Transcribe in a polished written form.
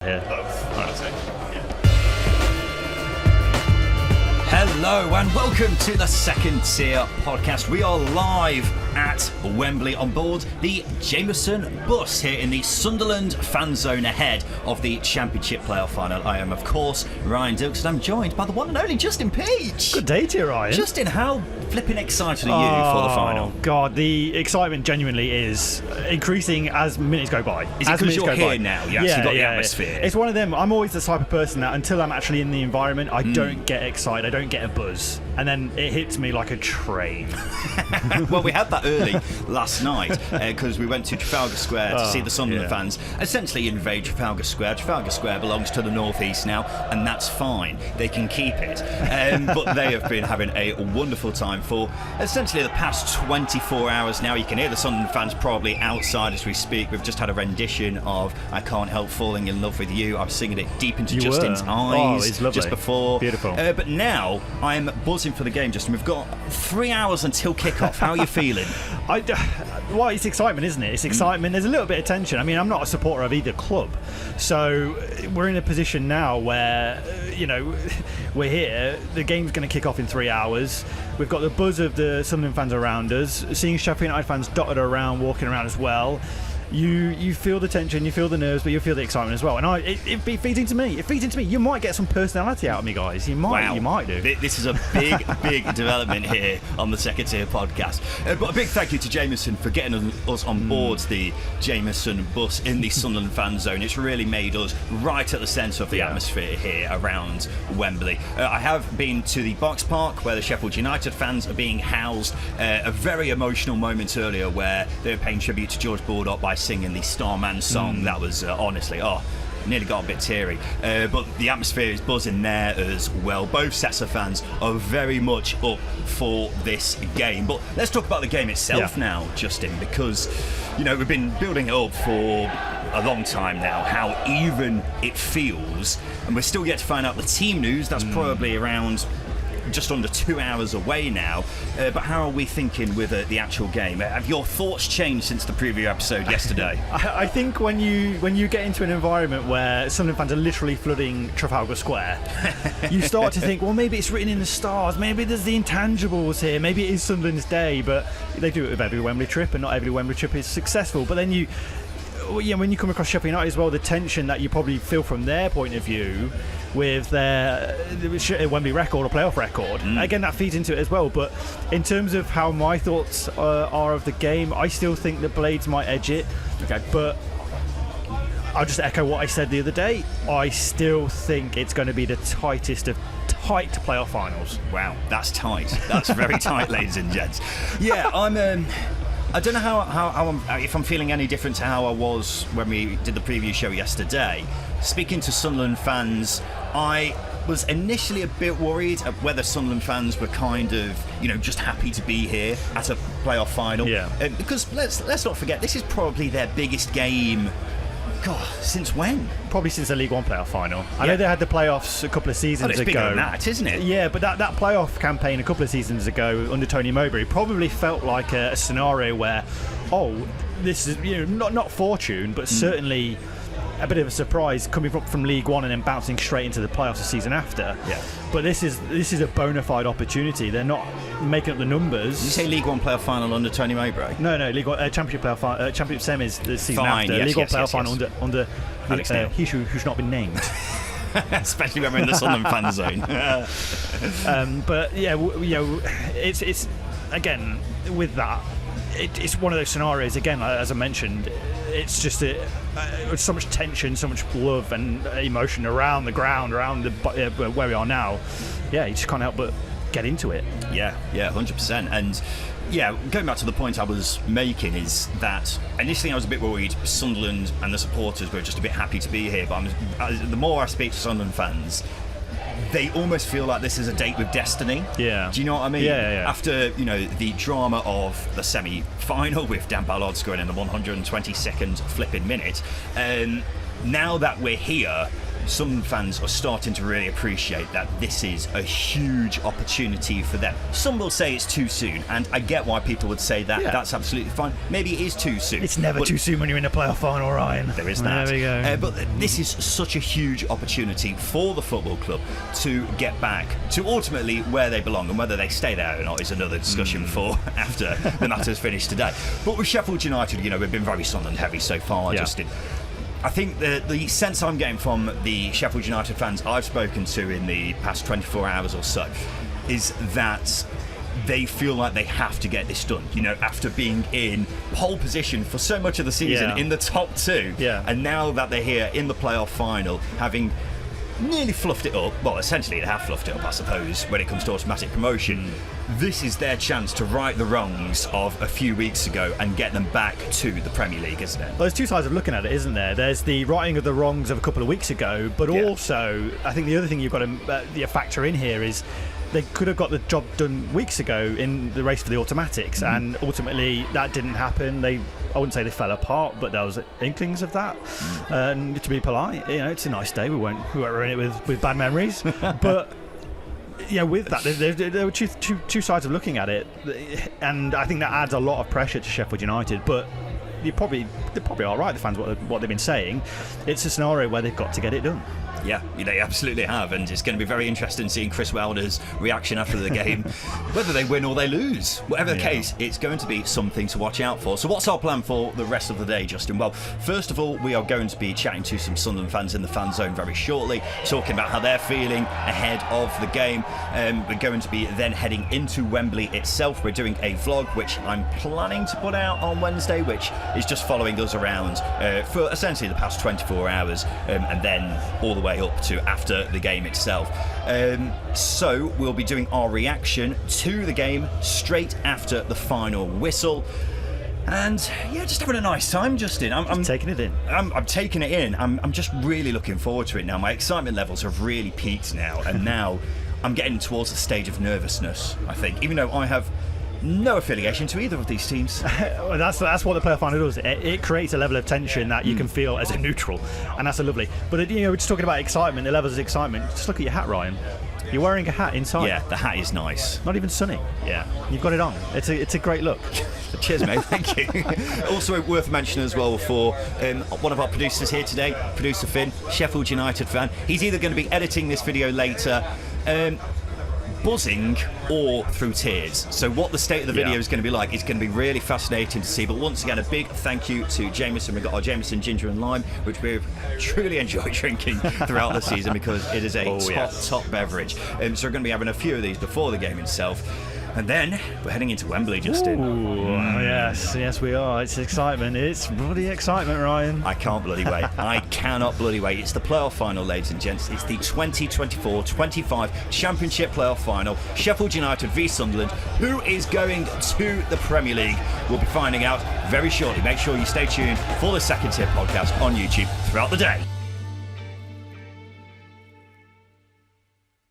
Yeah. Hello and welcome to the Second Tier Podcast. We are live at Wembley on board the Jameson bus here in the Sunderland fanzone ahead of the Championship playoff final. I am, of course, Ryan Dukes, and I'm joined by the one and only Justin Peach. Good day to you, Ryan. Justin, how flipping excited are you for the final? God, the excitement genuinely is increasing as minutes go by. Is it because you're here now? You actually got the atmosphere. It's one of them. I'm always the type of person that until I'm actually in the environment, I don't get excited. I don't get a buzz. And then it hits me like a train. Well, we had that early last night because we went to Trafalgar Square to see the Sunderland fans essentially invade Trafalgar Square. Trafalgar Square belongs to the North East now, and that's fine. They can keep it. But they have been having a wonderful time for essentially the past 24 hours now. You can hear the Sunderland fans probably outside as we speak. We've just had a rendition of I Can't Help Falling in Love with You. I was singing it deep into Justin's eyes it's just before. Beautiful. But now I'm buzzing for the game, Justin. We've got 3 hours until kickoff. How are you feeling? Well, it's excitement, isn't it? It's excitement. There's a little bit of tension. I mean, I'm not a supporter of either club. So we're in a position now where, we're here. The game's going to kick off in 3 hours. We've got the buzz of the Sunderland fans around us. Seeing Sheffield United fans dotted around, walking around as well. You feel the tension, you feel the nerves, but you feel the excitement as well. And it feeds into me. It feeds into me. You might get some personality out of me, guys. You might. Wow. You might do. This is a big development here on the Second Tier Podcast. But a big thank you to Jameson for getting us on board the Jameson bus in the Sunderland fan zone. It's really made us right at the centre of the atmosphere here around Wembley. I have been to the Box Park where the Sheffield United fans are being housed. A very emotional moment earlier where they were paying tribute to George Baldock by singing the Starman song. That was honestly, nearly got a bit teary. But the atmosphere is buzzing there as well. Both sets of fans are very much up for this game. But let's talk about the game itself now, Justin, because we've been building it up for a long time now, how even it feels, and we're still yet to find out the team news. That's probably around just under 2 hours away now, but how are we thinking with the actual game? Have your thoughts changed since the preview episode yesterday? I think when you get into an environment where Sunderland fans are literally flooding Trafalgar Square, you start to think, well, maybe it's written in the stars, maybe there's the intangibles here, maybe it is Sunderland's day. But they do it with every Wembley trip, and not every Wembley trip is successful. But then when you come across Sheffield United as well, the tension that you probably feel from their point of view with their Wembley record or playoff record, again, that feeds into it as well. But in terms of how my thoughts are of the game, I still think the Blades might edge it. Okay. But I'll just echo what I said the other day. I still think it's going to be the tightest of tight playoff finals. Wow, that's tight. That's very tight, ladies and gents. Yeah, I don't know how if I'm feeling any different to how I was when we did the preview show yesterday. Speaking to Sunderland fans, I was initially a bit worried at whether Sunderland fans were kind of, just happy to be here at a playoff final. Yeah. Because let's not forget, this is probably their biggest game. God, since when? Probably since the League One playoff final. I know they had the playoffs a couple of seasons ago. It's bigger than that, isn't it? Yeah, but that playoff campaign a couple of seasons ago under Tony Mowbray probably felt like a scenario where, this is not fortune, but certainly a bit of a surprise coming from League One and then bouncing straight into the playoffs the season after. Yeah. But this is a bona fide opportunity. They're not making up the numbers. Did you say League One playoff final under Tony Mowbray? No, League One Championship playoff final. Championship semis the season after. League One playoff final under he who's not been named. Especially when we're in the Sunderland fan zone. But it's again with that. It's one of those scenarios again, as I mentioned. It's just so much tension, so much love and emotion around the ground, around where we are now. Yeah, you just can't help but get into it. Yeah, 100%. And going back to the point I was making is that initially I was a bit worried Sunderland and the supporters were just a bit happy to be here. But the more I speak to Sunderland fans, they almost feel like this is a date with destiny. Yeah. Do you know what I mean? Yeah. After, the drama of the semi-final with Dan Ballard scoring in the 122nd flipping minute, now that we're here, some fans are starting to really appreciate that this is a huge opportunity for them. Some will say it's too soon, and I get why people would say that. Yeah. That's absolutely fine. Maybe it is too soon. It's never too soon when you're in a playoff final, Ryan. There is that. There we go. But this is such a huge opportunity for the football club to get back to ultimately where they belong, and whether they stay there or not is another discussion for after the matter's finished today. But with Sheffield United, we've been very Sunderland heavy so far, Justin. I think the sense I'm getting from the Sheffield United fans I've spoken to in the past 24 hours or so is that they feel like they have to get this done, after being in pole position for so much of the season in the top two. Yeah. And now that they're here in the playoff final, having nearly fluffed it up, well, essentially they have fluffed it up, I suppose, when it comes to automatic promotion. This is their chance to right the wrongs of a few weeks ago and get them back to the Premier League, isn't it? Well, there's two sides of looking at it, isn't there? There's the righting of the wrongs of a couple of weeks ago, but also I think the other thing you've got to factor in here is they could have got the job done weeks ago in the race for the automatics, and ultimately that didn't happen. I wouldn't say they fell apart, but there was inklings of that. And to be polite, it's a nice day. We weren't in it with bad memories, but with that, there were two sides of looking at it, and I think that adds a lot of pressure to Sheffield United. But they're probably all right. The fans, what they've been saying, it's a scenario where they've got to get it done. Yeah, they absolutely have, and it's going to be very interesting seeing Chris Wilder's reaction after the game, whether they win or they lose. Whatever the case, it's going to be something to watch out for. So what's our plan for the rest of the day, Justin? Well, first of all, we are going to be chatting to some Sunderland fans in the fan zone very shortly, talking about how they're feeling ahead of the game. We're going to be then heading into Wembley itself. We're doing a vlog, which I'm planning to put out on Wednesday, which is just following us around for essentially the past 24 hours, and then all the way up to after the game itself. So we'll be doing our reaction to the game straight after the final whistle. And just having a nice time, Justin. I'm taking it in. I'm taking it in. I'm just really looking forward to it now. My excitement levels have really peaked now, and now I'm getting towards the stage of nervousness, I think, even though I have no affiliation to either of these teams. Well, that's what the playoff final does. It creates a level of tension that you can feel as a neutral, and that's a lovely. But we're just talking about excitement, the levels of excitement. Just look at your hat, Ryan. You're wearing a hat inside. Yeah, the hat is nice. Not even sunny. Yeah, you've got it on. It's a great look. Cheers, mate. Thank you. Also worth mentioning as well for one of our producers here today, producer Finn, Sheffield United fan. He's either going to be editing this video later, buzzing or through tears. So what the state of the video is going to be like is going to be really fascinating to see. But once again, a big thank you to Jameson. We've got our Jameson ginger and lime, which we've truly enjoyed drinking throughout the season because it is a top beverage. So we're going to be having a few of these before the game itself. And then we're heading into Wembley, Justin. Yes, we are. It's excitement. It's bloody excitement, Ryan. I can't bloody wait. I cannot bloody wait. It's the playoff final, ladies and gents. It's the 2024-25 Championship playoff final. Sheffield United v Sunderland. Who is going to the Premier League? We'll be finding out very shortly. Make sure you stay tuned for the Second Tier podcast on YouTube throughout the day.